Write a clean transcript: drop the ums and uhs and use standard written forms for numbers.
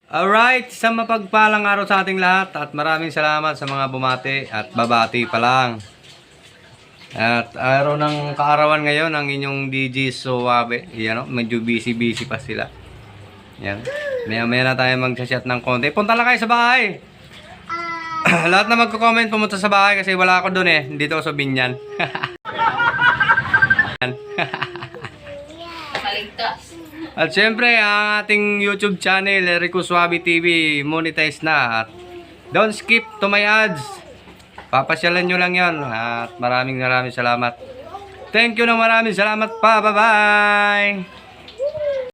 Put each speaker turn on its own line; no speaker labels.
Alright, isang mapagpalang araw sa ating lahat at maraming salamat sa mga bumati at babati pa lang. At araw ng kaarawan ngayon ang inyong DJ Suave. Yan o, medyo busy pa sila. Yan. Maya na tayo mag-chat ng konti. Punta lang kayo sa bahay. Lahat na magko-comment pumunta sa bahay kasi wala ako doon eh. Dito ako sa Binyan.
Maligtas.
At syempre, ang ating YouTube channel, Rico Suave TV, monetize na. At don't skip to my ads. Papasyalan nyo lang yan. At maraming salamat. Thank you na maraming salamat pa. Bye-bye!